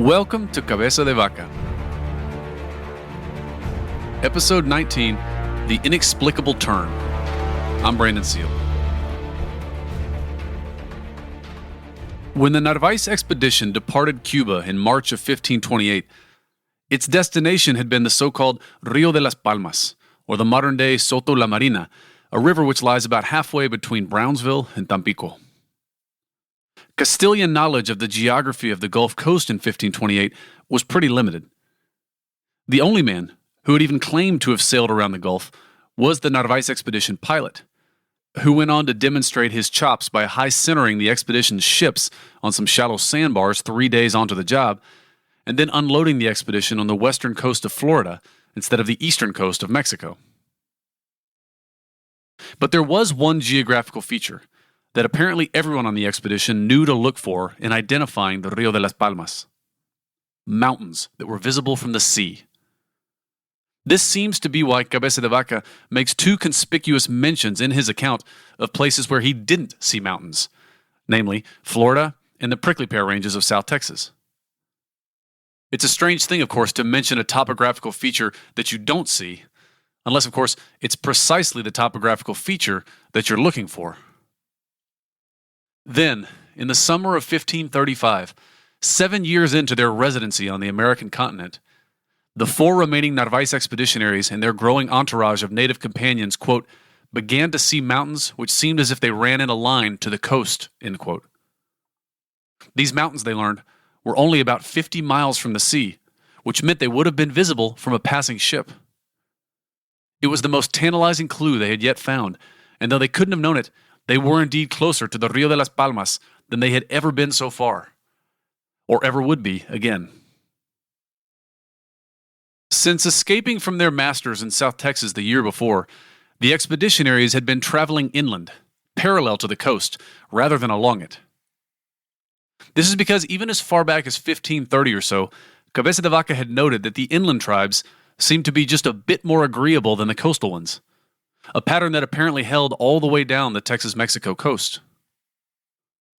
Welcome to Cabeza de Vaca. Episode 19, The Inexplicable Turn. I'm Brandon Seale. When the Narvaez expedition departed Cuba in March of 1528, its destination had been the so-called Rio de las Palmas, or the modern-day Soto la Marina, a river which lies about halfway between Brownsville and Tampico. Castilian knowledge of the geography of the Gulf Coast in 1528 was pretty limited. The only man who had even claimed to have sailed around the Gulf was the Narvaez expedition pilot, who went on to demonstrate his chops by high-centering the expedition's ships on some shallow sandbars 3 days onto the job, and then unloading the expedition on the western coast of Florida instead of the eastern coast of Mexico. But there was one geographical feature that apparently everyone on the expedition knew to look for in identifying the Rio de las Palmas: mountains that were visible from the sea. This seems to be why Cabeza de Vaca makes two conspicuous mentions in his account of places where he didn't see mountains, namely Florida and the prickly pear ranges of South Texas. It's a strange thing, of course, to mention a topographical feature that you don't see, unless, of course, it's precisely the topographical feature that you're looking for. Then, in the summer of 1535, 7 years into their residency on the American continent, the four remaining Narvaez expeditionaries and their growing entourage of native companions, quote, began to see mountains which seemed as if they ran in a line to the coast, end quote. These mountains, they learned, were only about 50 miles from the sea, which meant they would have been visible from a passing ship. It was the most tantalizing clue they had yet found, and though they couldn't have known it, they were indeed closer to the Rio de las Palmas than they had ever been so far, or ever would be again. Since escaping from their masters in South Texas the year before, the expeditionaries had been traveling inland, parallel to the coast, rather than along it. This is because even as far back as 1530 or so, Cabeza de Vaca had noted that the inland tribes seemed to be just a bit more agreeable than the coastal ones, a pattern that apparently held all the way down the Texas-Mexico coast.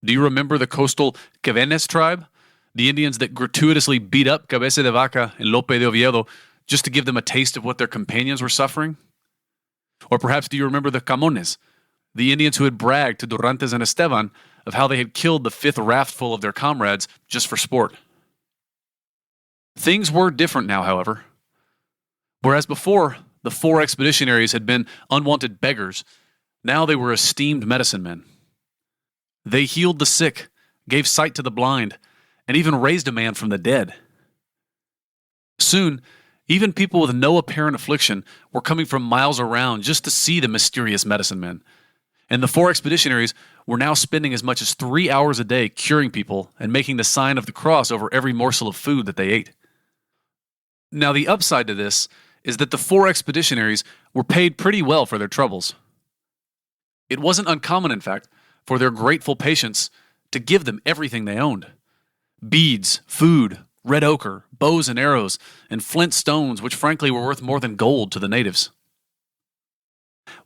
Do you remember the coastal Quevenes tribe, the Indians that gratuitously beat up Cabeza de Vaca and Lope de Oviedo just to give them a taste of what their companions were suffering? Or perhaps do you remember the Camones, the Indians who had bragged to Durantes and Esteban of how they had killed the fifth raftful of their comrades just for sport? Things were different now, however. Whereas before, the four expeditionaries had been unwanted beggars, now they were esteemed medicine men. They healed the sick, gave sight to the blind, and even raised a man from the dead. Soon, even people with no apparent affliction were coming from miles around just to see the mysterious medicine men, and the four expeditionaries were now spending as much as 3 hours a day curing people and making the sign of the cross over every morsel of food that they ate. Now, the upside to this is that the four expeditionaries were paid pretty well for their troubles. It wasn't uncommon, in fact, for their grateful patients to give them everything they owned: beads, food, red ochre, bows and arrows, and flint stones, which frankly were worth more than gold to the natives.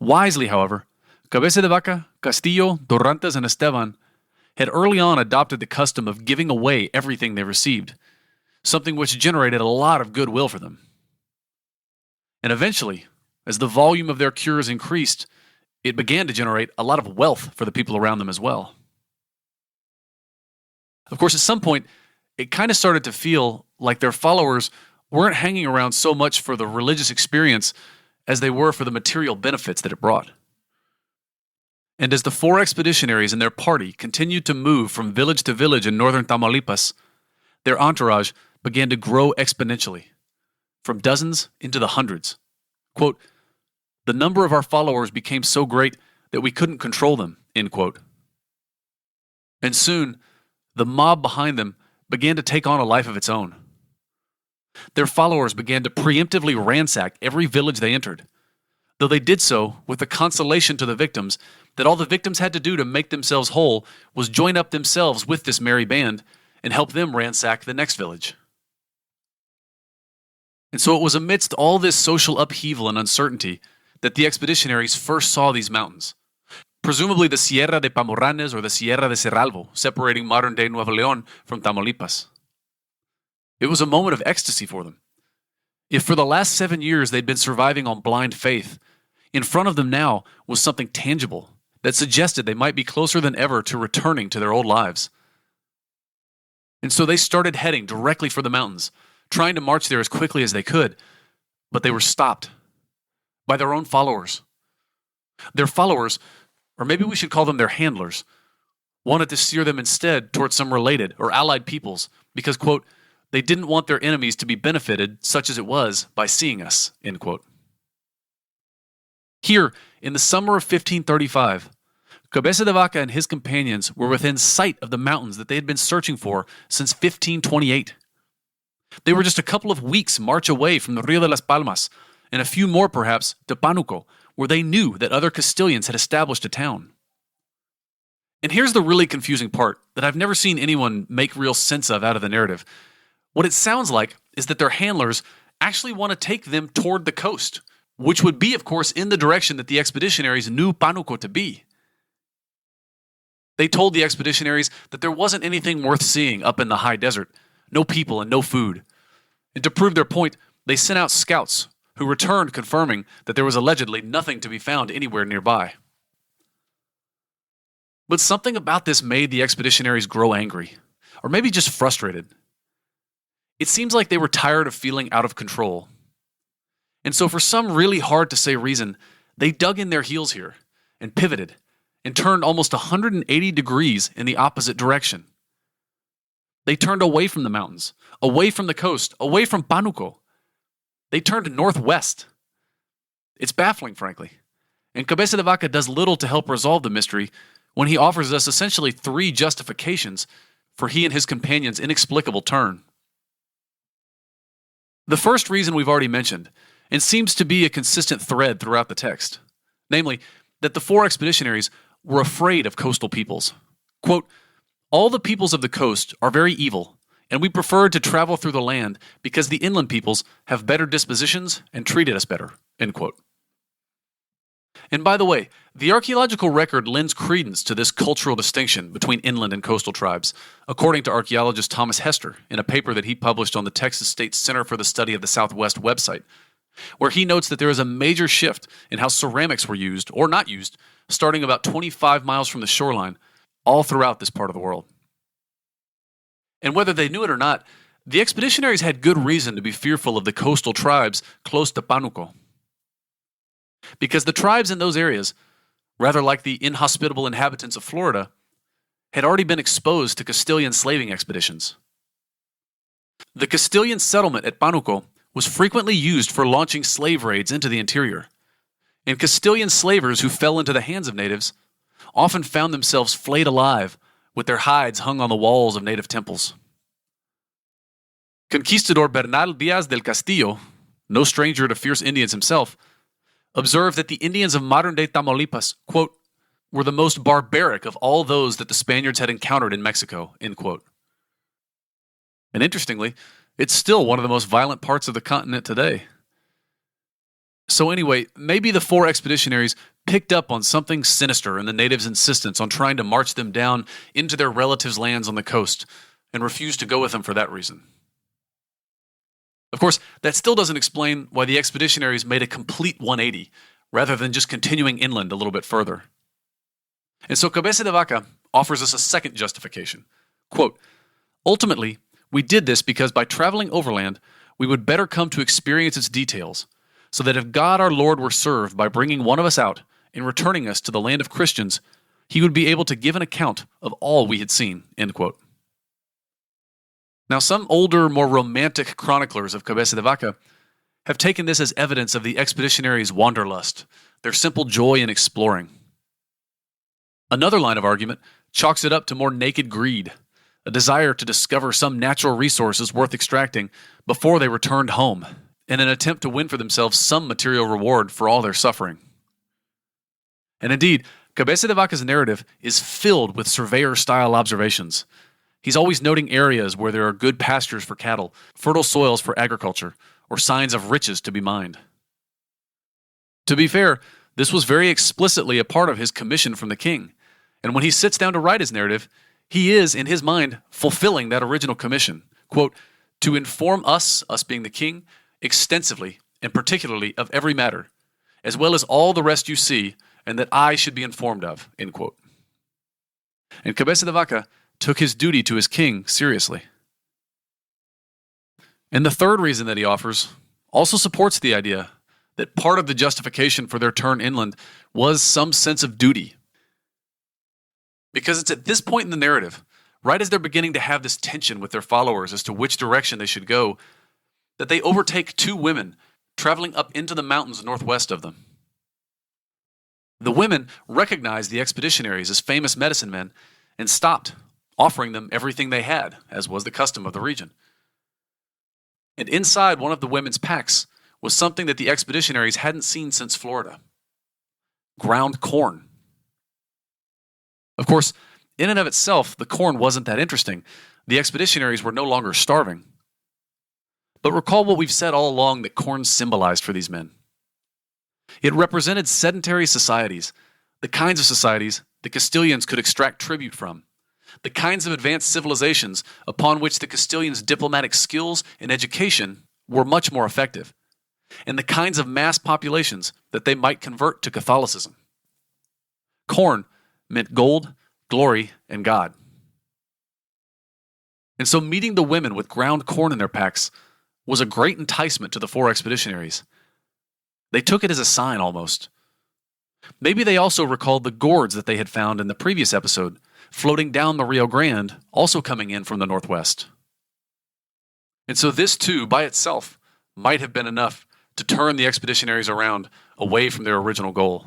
Wisely, however, Cabeza de Vaca, Castillo, Durantes, and Esteban had early on adopted the custom of giving away everything they received, something which generated a lot of goodwill for them. And eventually, as the volume of their cures increased, it began to generate a lot of wealth for the people around them as well. Of course, at some point, it kind of started to feel like their followers weren't hanging around so much for the religious experience as they were for the material benefits that it brought. And as the four expeditionaries and their party continued to move from village to village in northern Tamaulipas, their entourage began to grow exponentially, from dozens into the hundreds. Quote, "The number of our followers became so great that we couldn't control them," end quote. And soon, the mob behind them began to take on a life of its own. Their followers began to preemptively ransack every village they entered, though they did so with the consolation to the victims that all the victims had to do to make themselves whole was join up themselves with this merry band and help them ransack the next village. And so it was amidst all this social upheaval and uncertainty that the expeditionaries first saw these mountains, presumably the Sierra de Pamorranes or the Sierra de Cerralvo, separating modern-day Nuevo León from Tamaulipas. It was a moment of ecstasy for them. If for the last 7 years they'd been surviving on blind faith, in front of them now was something tangible that suggested they might be closer than ever to returning to their old lives. And so they started heading directly for the mountains, trying to march there as quickly as they could, but they were stopped by their own followers. Their followers, or maybe we should call them their handlers, wanted to steer them instead towards some related or allied peoples because, quote, they didn't want their enemies to be benefited, such as it was, by seeing us, end quote. Here, in the summer of 1535, Cabeza de Vaca and his companions were within sight of the mountains that they had been searching for since 1528. They were just a couple of weeks' march away from the Rio de las Palmas, and a few more perhaps to Pánuco, where they knew that other Castilians had established a town. And here's the really confusing part that I've never seen anyone make real sense of out of the narrative. What it sounds like is that their handlers actually want to take them toward the coast, which would be, of course, in the direction that the expeditionaries knew Pánuco to be. They told the expeditionaries that there wasn't anything worth seeing up in the high desert, no people and no food. And to prove their point, they sent out scouts who returned confirming that there was allegedly nothing to be found anywhere nearby. But something about this made the expeditionaries grow angry, or maybe just frustrated. It seems like they were tired of feeling out of control. And so for some really hard-to-say reason, they dug in their heels here and pivoted and turned almost 180 degrees in the opposite direction. They turned away from the mountains, away from the coast, away from Pánuco. They turned northwest. It's baffling, frankly. And Cabeza de Vaca does little to help resolve the mystery when he offers us essentially 3 justifications for he and his companions' inexplicable turn. The first reason we've already mentioned, and seems to be a consistent thread throughout the text, namely, that the 4 expeditionaries were afraid of coastal peoples. Quote, all the peoples of the coast are very evil, and we prefer to travel through the land because the inland peoples have better dispositions and treated us better, end quote. And by the way, the archaeological record lends credence to this cultural distinction between inland and coastal tribes, according to archaeologist Thomas Hester in a paper that he published on the Texas State Center for the Study of the Southwest website, where he notes that there is a major shift in how ceramics were used or not used, starting about 25 miles from the shoreline, all throughout this part of the world. And whether they knew it or not, the expeditionaries had good reason to be fearful of the coastal tribes close to Pánuco. Because the tribes in those areas, rather like the inhospitable inhabitants of Florida, had already been exposed to Castilian slaving expeditions. The Castilian settlement at Pánuco was frequently used for launching slave raids into the interior, and Castilian slavers who fell into the hands of natives often found themselves flayed alive with their hides hung on the walls of native temples. Conquistador Bernal Díaz del Castillo, no stranger to fierce Indians himself, observed that the Indians of modern-day Tamaulipas, quote, were the most barbaric of all those that the Spaniards had encountered in Mexico, end quote. And interestingly, it's still one of the most violent parts of the continent today. So anyway, maybe the 4 expeditionaries picked up on something sinister in the natives' insistence on trying to march them down into their relatives' lands on the coast and refused to go with them for that reason. Of course, that still doesn't explain why the expeditionaries made a complete 180 rather than just continuing inland a little bit further. And so Cabeza de Vaca offers us a second justification. Quote, ultimately, we did this because by traveling overland, we would better come to experience its details, so that if God our Lord were served by bringing one of us out and returning us to the land of Christians, he would be able to give an account of all we had seen, end quote. Now, some older, more romantic chroniclers of Cabeza de Vaca have taken this as evidence of the expeditionaries' wanderlust, their simple joy in exploring. Another line of argument chalks it up to more naked greed, a desire to discover some natural resources worth extracting before they returned home, in an attempt to win for themselves some material reward for all their suffering. And indeed, Cabeza de Vaca's narrative is filled with surveyor-style observations. He's always noting areas where there are good pastures for cattle, fertile soils for agriculture, or signs of riches to be mined. To be fair, this was very explicitly a part of his commission from the king, and when he sits down to write his narrative, he is, in his mind, fulfilling that original commission, quote, to inform us being the king, extensively and particularly of every matter, as well as all the rest you see, and that I should be informed of," end quote. And Cabeza de Vaca took his duty to his king seriously. And the third reason that he offers also supports the idea that part of the justification for their turn inland was some sense of duty. Because it's at this point in the narrative, right as they're beginning to have this tension with their followers as to which direction they should go, that they overtake two women traveling up into the mountains northwest of them. The women recognized the expeditionaries as famous medicine men and stopped, offering them everything they had, as was the custom of the region. And inside one of the women's packs was something that the expeditionaries hadn't seen since Florida: ground corn. Of course, in and of itself, the corn wasn't that interesting. The expeditionaries were no longer starving. But recall what we've said all along that corn symbolized for these men. It represented sedentary societies, the kinds of societies the Castilians could extract tribute from, the kinds of advanced civilizations upon which the Castilians' diplomatic skills and education were much more effective, and the kinds of mass populations that they might convert to Catholicism. Corn meant gold, glory, and God. And so meeting the women with ground corn in their packs was a great enticement to the four expeditionaries. They took it as a sign almost. Maybe they also recalled the gourds that they had found in the previous episode, floating down the Rio Grande, also coming in from the northwest. And so this too, by itself, might have been enough to turn the expeditionaries around away from their original goal.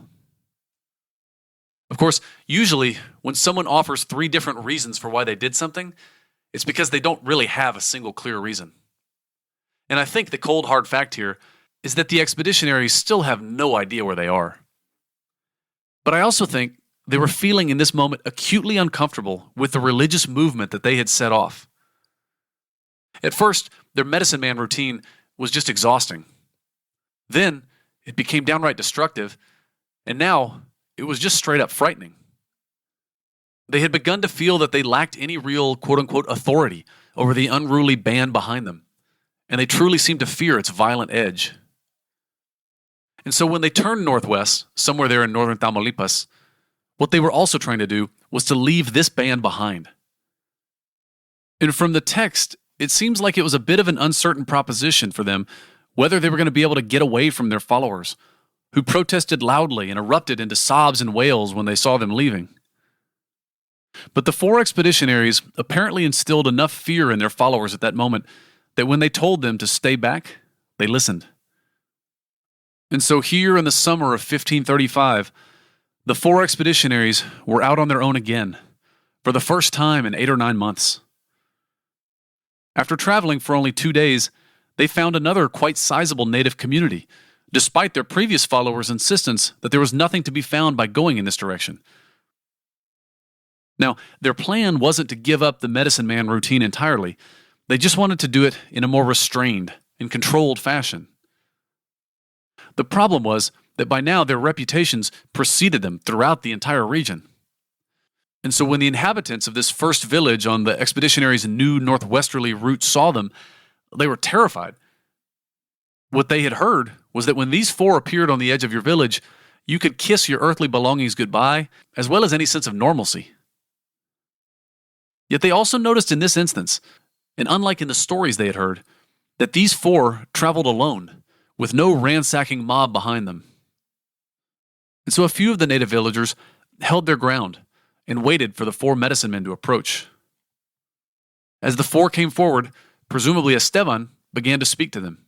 Of course, usually when someone offers three different reasons for why they did something, it's because they don't really have a single clear reason. And I think the cold hard fact here is that the expeditionaries still have no idea where they are. But I also think they were feeling in this moment acutely uncomfortable with the religious movement that they had set off. At first, their medicine man routine was just exhausting. Then, it became downright destructive, and now it was just straight up frightening. They had begun to feel that they lacked any real quote-unquote authority over the unruly band behind them, and they truly seemed to fear its violent edge. And so when they turned northwest, somewhere there in northern Tamaulipas, what they were also trying to do was to leave this band behind. And from the text, it seems like it was a bit of an uncertain proposition for them whether they were going to be able to get away from their followers, who protested loudly and erupted into sobs and wails when they saw them leaving. But the four expeditionaries apparently instilled enough fear in their followers at that moment that when they told them to stay back, they listened. And so here in the summer of 1535, the four expeditionaries were out on their own again, for the first time in 8 or 9 months. After traveling for only 2 days, they found another quite sizable native community, despite their previous followers' insistence that there was nothing to be found by going in this direction. Now, their plan wasn't to give up the medicine man routine entirely. They just wanted to do it in a more restrained and controlled fashion. The problem was that by now their reputations preceded them throughout the entire region. And so when the inhabitants of this first village on the expeditionaries' new northwesterly route saw them, they were terrified. What they had heard was that when these four appeared on the edge of your village, you could kiss your earthly belongings goodbye, as well as any sense of normalcy. Yet they also noticed in this instance, and unlike in the stories they had heard, that these four traveled alone, with no ransacking mob behind them. And so a few of the native villagers held their ground and waited for the four medicine men to approach. As the four came forward, presumably Esteban began to speak to them.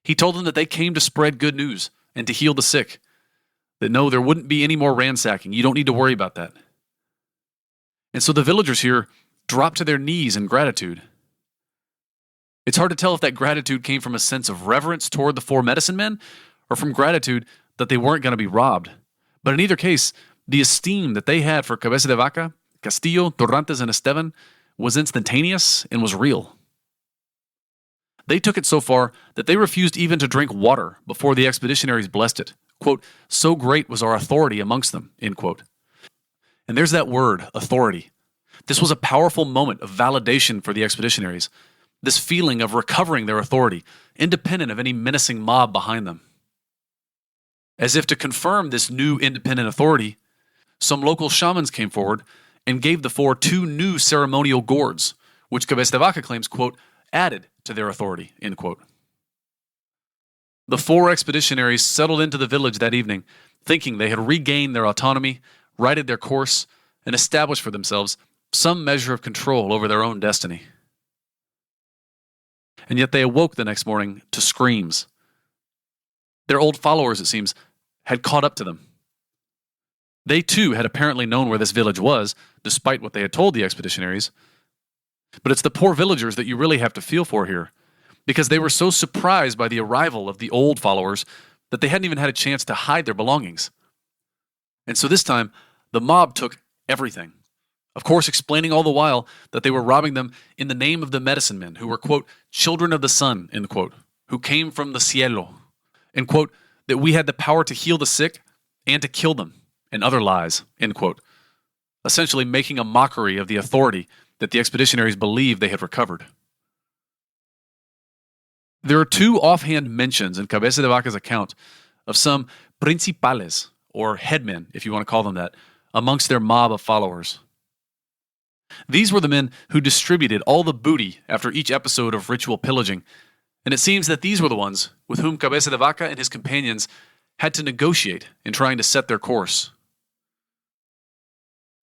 He told them that they came to spread good news and to heal the sick, that no, there wouldn't be any more ransacking. You don't need to worry about that. And so the villagers here dropped to their knees in gratitude. It's hard to tell if that gratitude came from a sense of reverence toward the four medicine men or from gratitude that they weren't going to be robbed. But in either case, the esteem that they had for Cabeza de Vaca, Castillo, Torrantes, and Esteban was instantaneous and was real. They took it so far that they refused even to drink water before the expeditionaries blessed it. Quote, "So great was our authority amongst them," end quote. And there's that word, authority. This was a powerful moment of validation for the expeditionaries. this feeling of recovering their authority, independent of any menacing mob behind them. As if to confirm this new independent authority, some local shamans came forward and gave the four 2 new ceremonial gourds, which Cabeza de Vaca claims, quote, added to their authority, end quote. The 4 expeditionaries settled into the village that evening, thinking they had regained their autonomy, righted their course, and established for themselves some measure of control over their own destiny. And yet they awoke the next morning to screams. Their old followers, it seems, had caught up to them. They too had apparently known where this village was, despite what they had told the expeditionaries. But it's the poor villagers that you really have to feel for here, because they were so surprised by the arrival of the old followers that they hadn't even had a chance to hide their belongings. And so this time, the mob took everything. Of course, explaining all the while that they were robbing them in the name of the medicine men, who were, quote, children of the sun, end quote, who came from the Seale, and, quote, that we had the power to heal the sick and to kill them, and other lies, end quote, essentially making a mockery of the authority that the expeditionaries believed they had recovered. There are 2 offhand mentions in Cabeza de Vaca's account of some principales, or headmen, if you want to call them that, amongst their mob of followers. These were the men who distributed all the booty after each episode of ritual pillaging, and it seems that these were the ones with whom Cabeza de Vaca and his companions had to negotiate in trying to set their course.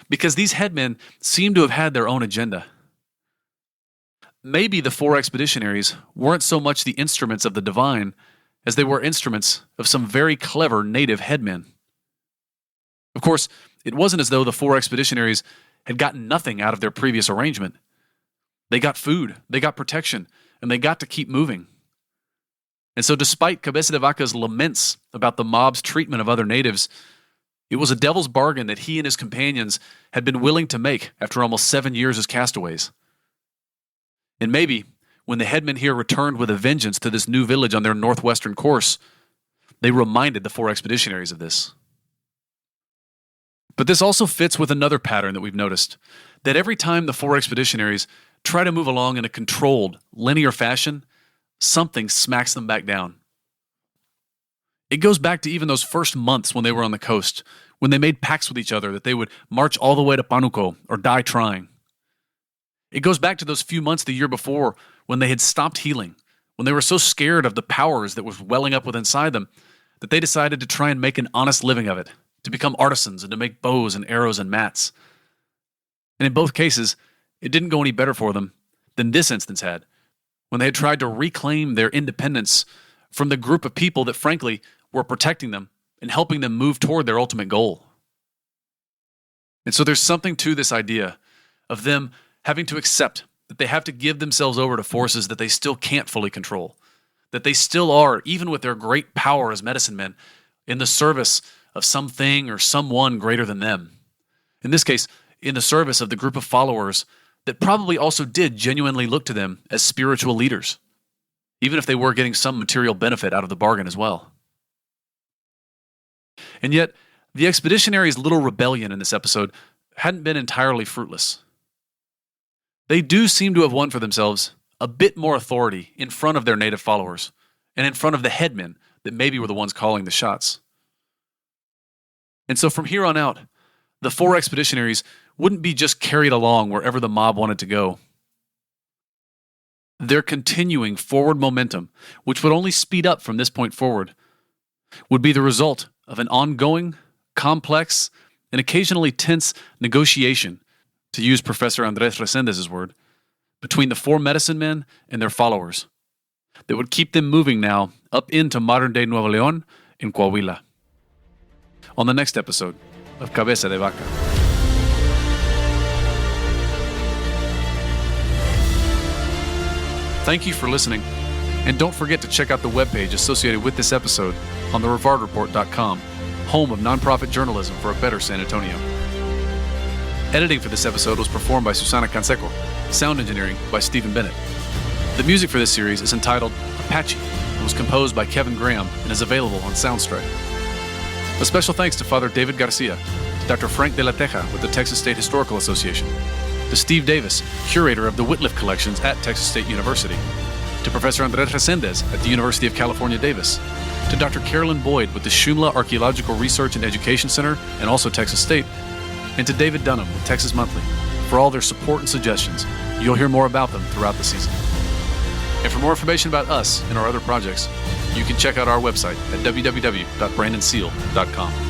Because these headmen seem to have had their own agenda. Maybe the 4 expeditionaries weren't so much the instruments of the divine as they were instruments of some very clever native headmen. Of course, it wasn't as though the 4 expeditionaries had gotten nothing out of their previous arrangement. They got food, they got protection, and they got to keep moving. And so despite Cabeza de Vaca's laments about the mob's treatment of other natives, it was a devil's bargain that he and his companions had been willing to make after almost 7 years as castaways. And maybe, when the headmen here returned with a vengeance to this new village on their northwestern course, they reminded the 4 expeditionaries of this. But this also fits with another pattern that we've noticed, that every time the 4 expeditionaries try to move along in a controlled, linear fashion, something smacks them back down. It goes back to even those first months when they were on the coast, when they made pacts with each other that they would march all the way to Panuco or die trying. It goes back to those few months the year before when they had stopped healing, when they were so scared of the powers that was welling up within inside them that they decided to try and make an honest living of it, to become artisans and to make bows and arrows and mats. And in both cases, it didn't go any better for them than this instance had, when they had tried to reclaim their independence from the group of people that, frankly, were protecting them and helping them move toward their ultimate goal. And so there's something to this idea of them having to accept that they have to give themselves over to forces that they still can't fully control, that they still are, even with their great power as medicine men, in the service of something or someone greater than them. In this case, in the service of the group of followers that probably also did genuinely look to them as spiritual leaders, even if they were getting some material benefit out of the bargain as well. And yet, the expeditionaries' little rebellion in this episode hadn't been entirely fruitless. They do seem to have won for themselves a bit more authority in front of their native followers and in front of the headmen that maybe were the ones calling the shots. And so from here on out, the 4 expeditionaries wouldn't be just carried along wherever the mob wanted to go. Their continuing forward momentum, which would only speed up from this point forward, would be the result of an ongoing, complex, and occasionally tense negotiation, to use Professor Andrés Resendez's word, between the 4 medicine men and their followers, that would keep them moving now up into modern-day Nuevo León and Coahuila. On the next episode of Cabeza de Vaca. Thank you for listening, and don't forget to check out the webpage associated with this episode on therivardreport.com, home of nonprofit journalism for a better San Antonio. Editing for this episode was performed by Susana Canseco, sound engineering by Stephen Bennett. The music for this series is entitled Apache and was composed by Kevin Graham and is available on Soundstripe. A special thanks to Father David Garcia, to Dr. Frank de la Teja with the Texas State Historical Association, to Steve Davis, curator of the Whitliff Collections at Texas State University, to Professor Andres Resendez at the University of California, Davis, to Dr. Carolyn Boyd with the Shumla Archaeological Research and Education Center and also Texas State, and to David Dunham with Texas Monthly for all their support and suggestions. You'll hear more about them throughout the season. And for more information about us and our other projects, you can check out our website at www.brandonseale.com.